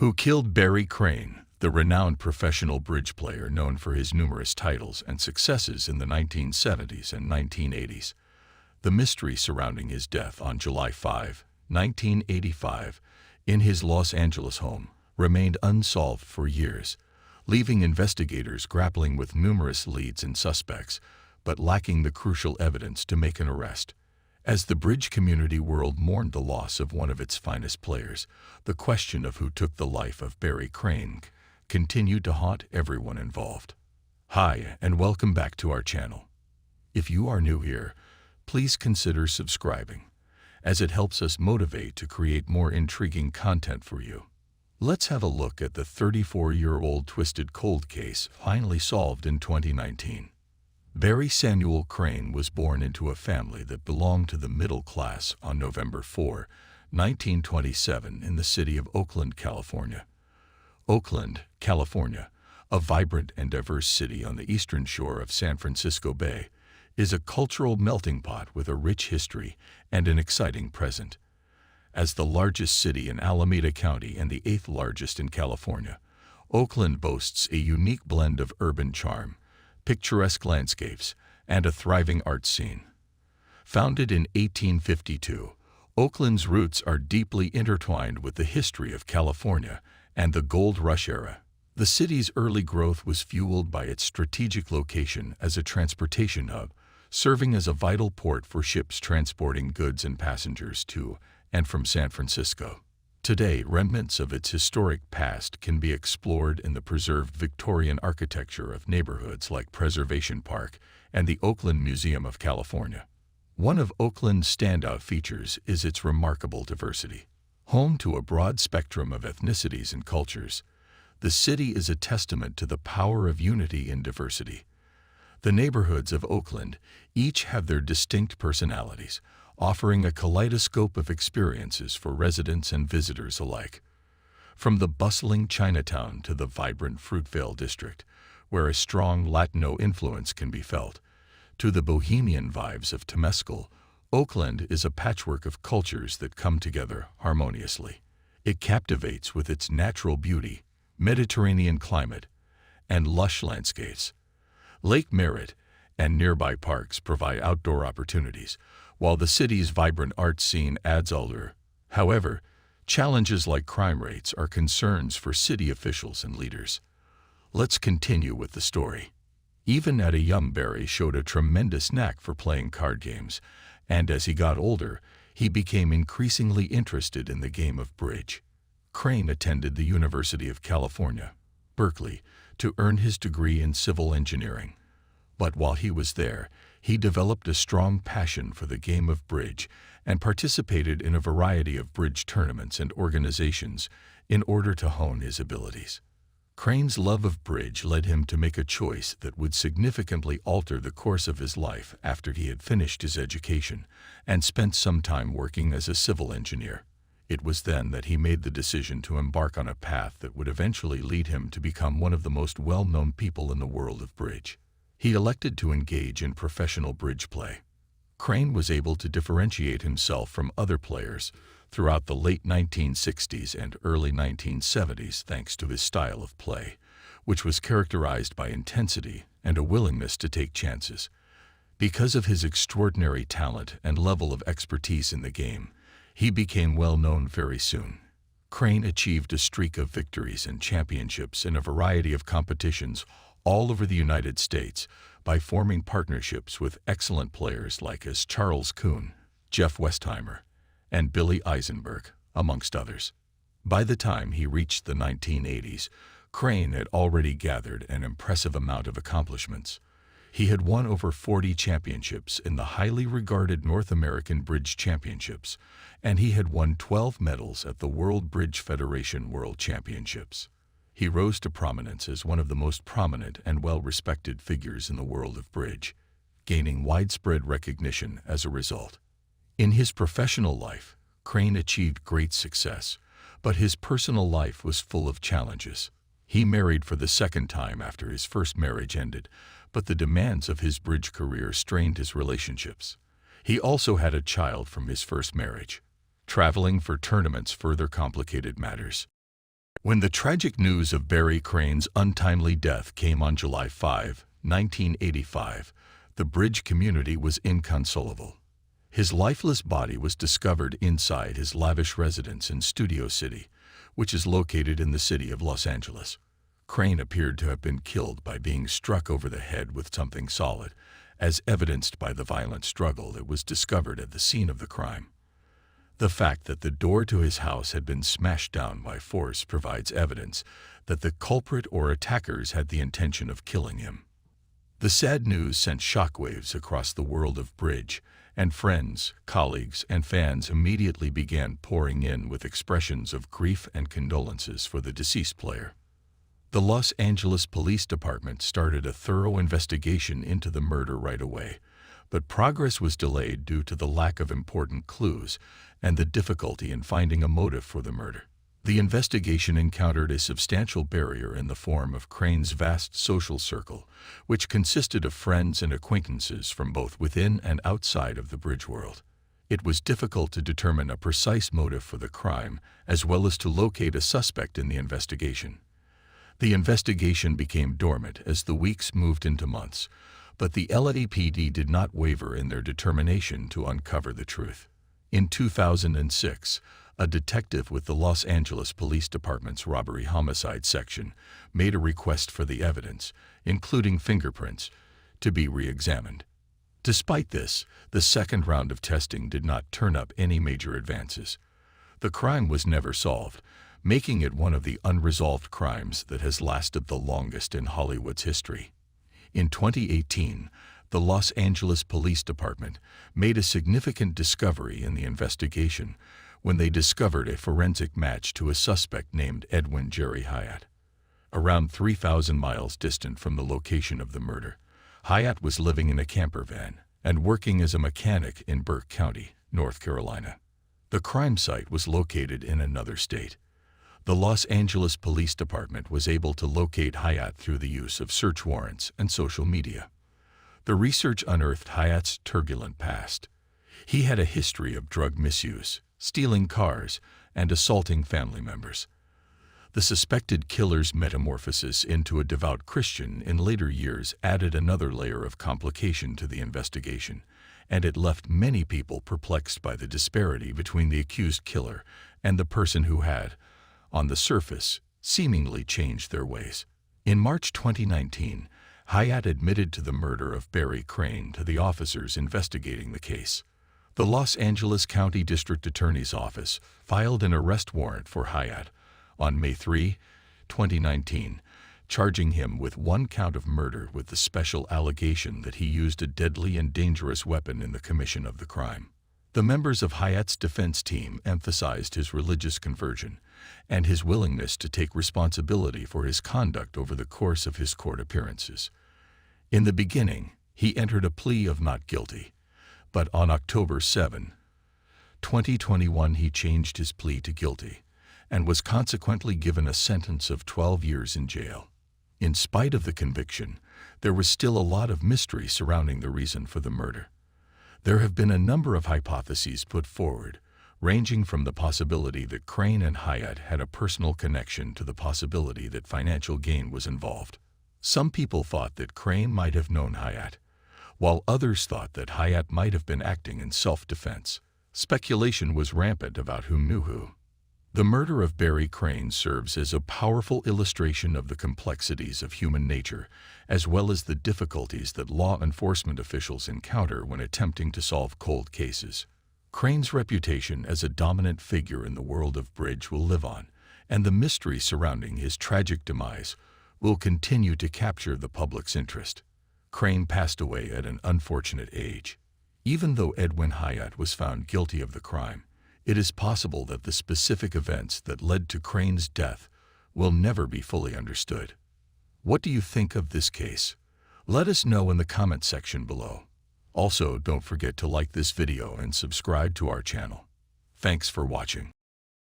Who killed Barry Crane, the renowned professional bridge player known for his numerous titles and successes in the 1970s and 1980s. The mystery surrounding his death on July 5, 1985, in his Los Angeles home, remained unsolved for years, leaving investigators grappling with numerous leads and suspects, but lacking the crucial evidence to make an arrest. As the bridge community world mourned the loss of one of its finest players, the question of who took the life of Barry Crane continued to haunt everyone involved. Hi, and welcome back to our channel. If you are new here, please consider subscribing, as it helps us motivate to create more intriguing content for you. Let's have a look at the 34-year-old twisted cold case finally solved in 2019. Barry Samuel Crane was born into a family that belonged to the middle class on November 4, 1927 in the city of Oakland, California. Oakland, California, a vibrant and diverse city on the eastern shore of San Francisco Bay, is a cultural melting pot with a rich history and an exciting present. As the largest city in Alameda County and the eighth largest in California, Oakland boasts a unique blend of urban charm, picturesque landscapes, and a thriving art scene. Founded in 1852, Oakland's roots are deeply intertwined with the history of California and the Gold Rush era. The city's early growth was fueled by its strategic location as a transportation hub, serving as a vital port for ships transporting goods and passengers to and from San Francisco. Today, remnants of its historic past can be explored in the preserved Victorian architecture of neighborhoods like Preservation Park and the Oakland Museum of California. One of Oakland's standout features is its remarkable diversity. Home to a broad spectrum of ethnicities and cultures, the city is a testament to the power of unity in diversity. The neighborhoods of Oakland each have their distinct personalities, offering a kaleidoscope of experiences for residents and visitors alike. From the bustling Chinatown to the vibrant Fruitvale district, where a strong Latino influence can be felt, to the bohemian vibes of Temescal, Oakland is a patchwork of cultures that come together harmoniously. It captivates with its natural beauty, Mediterranean climate, and lush landscapes. Lake Merritt and nearby parks provide outdoor opportunities, while the city's vibrant art scene adds allure. However, challenges like crime rates are concerns for city officials and leaders. Let's continue with the story. Even at a young Barry showed a tremendous knack for playing card games, and as he got older, he became increasingly interested in the game of bridge. Crane attended the University of California, Berkeley, to earn his degree in civil engineering. But while he was there, he developed a strong passion for the game of bridge and participated in a variety of bridge tournaments and organizations in order to hone his abilities. Crane's love of bridge led him to make a choice that would significantly alter the course of his life after he had finished his education and spent some time working as a civil engineer. It was then that he made the decision to embark on a path that would eventually lead him to become one of the most well-known people in the world of bridge. He elected to engage in professional bridge play. Crane was able to differentiate himself from other players throughout the late 1960s and early 1970s thanks to his style of play, which was characterized by intensity and a willingness to take chances. Because of his extraordinary talent and level of expertise in the game, he became well known very soon. Crane achieved a streak of victories and championships in a variety of competitions all over the United States by forming partnerships with excellent players like as Charles Kuhn, Jeff Westheimer, and Billy Eisenberg, amongst others. By the time he reached the 1980s, Crane had already gathered an impressive amount of accomplishments. He had won over 40 championships in the highly regarded North American Bridge Championships, and he had won 12 medals at the World Bridge Federation World Championships. He rose to prominence as one of the most prominent and well-respected figures in the world of bridge, gaining widespread recognition as a result. In his professional life, Crane achieved great success, but his personal life was full of challenges. He married for the second time after his first marriage ended, but the demands of his bridge career strained his relationships. He also had a child from his first marriage. Traveling for tournaments further complicated matters. When the tragic news of Barry Crane's untimely death came on July 5, 1985, the bridge community was inconsolable. His lifeless body was discovered inside his lavish residence in Studio City, which is located in the city of Los Angeles. Crane appeared to have been killed by being struck over the head with something solid, as evidenced by the violent struggle that was discovered at the scene of the crime. The fact that the door to his house had been smashed down by force provides evidence that the culprit or attackers had the intention of killing him. The sad news sent shockwaves across the world of bridge, and friends, colleagues, and fans immediately began pouring in with expressions of grief and condolences for the deceased player. The Los Angeles Police Department started a thorough investigation into the murder right away, but progress was delayed due to the lack of important clues and the difficulty in finding a motive for the murder. The investigation encountered a substantial barrier in the form of Crane's vast social circle, which consisted of friends and acquaintances from both within and outside of the bridge world. It was difficult to determine a precise motive for the crime, as well as to locate a suspect in the investigation. The investigation became dormant as the weeks moved into months, but the LAPD did not waver in their determination to uncover the truth. In 2006, a detective with the Los Angeles Police Department's robbery homicide section made a request for the evidence, including fingerprints, to be re-examined. Despite this, the second round of testing did not turn up any major advances. The crime was never solved, making it one of the unresolved crimes that has lasted the longest in Hollywood's history. In 2018, the Los Angeles Police Department made a significant discovery in the investigation when they discovered a forensic match to a suspect named Edwin Jerry Hyatt. Around 3,000 miles distant from the location of the murder, Hyatt was living in a camper van and working as a mechanic in Burke County, North Carolina. The crime site was located in another state. The Los Angeles Police Department was able to locate Hyatt through the use of search warrants and social media. The research unearthed Hyatt's turbulent past. He had a history of drug misuse, stealing cars, and assaulting family members. The suspected killer's metamorphosis into a devout Christian in later years added another layer of complication to the investigation, and it left many people perplexed by the disparity between the accused killer and the person who had, on the surface, seemingly changed their ways. In March 2019, Hyatt admitted to the murder of Barry Crane to the officers investigating the case. The Los Angeles County District Attorney's Office filed an arrest warrant for Hyatt on May 3, 2019, charging him with one count of murder with the special allegation that he used a deadly and dangerous weapon in the commission of the crime. The members of Hyatt's defense team emphasized his religious conversion and his willingness to take responsibility for his conduct over the course of his court appearances. In the beginning, he entered a plea of not guilty, but on October 7, 2021, he changed his plea to guilty and was consequently given a sentence of 12 years in jail. In spite of the conviction, there was still a lot of mystery surrounding the reason for the murder. There have been a number of hypotheses put forward, ranging from the possibility that Crane and Hyatt had a personal connection to the possibility that financial gain was involved. Some people thought that Crane might have known Hyatt, while others thought that Hyatt might have been acting in self-defense. Speculation was rampant about who knew who. The murder of Barry Crane serves as a powerful illustration of the complexities of human nature, as well as the difficulties that law enforcement officials encounter when attempting to solve cold cases. Crane's reputation as a dominant figure in the world of bridge will live on, and the mystery surrounding his tragic demise will continue to capture the public's interest. Crane passed away at an unfortunate age. Even though Edwin Hyatt was found guilty of the crime, it is possible that the specific events that led to Crane's death will never be fully understood. What do you think of this case? Let us know in the comment section below. Also, don't forget to like this video and subscribe to our channel. Thanks for watching.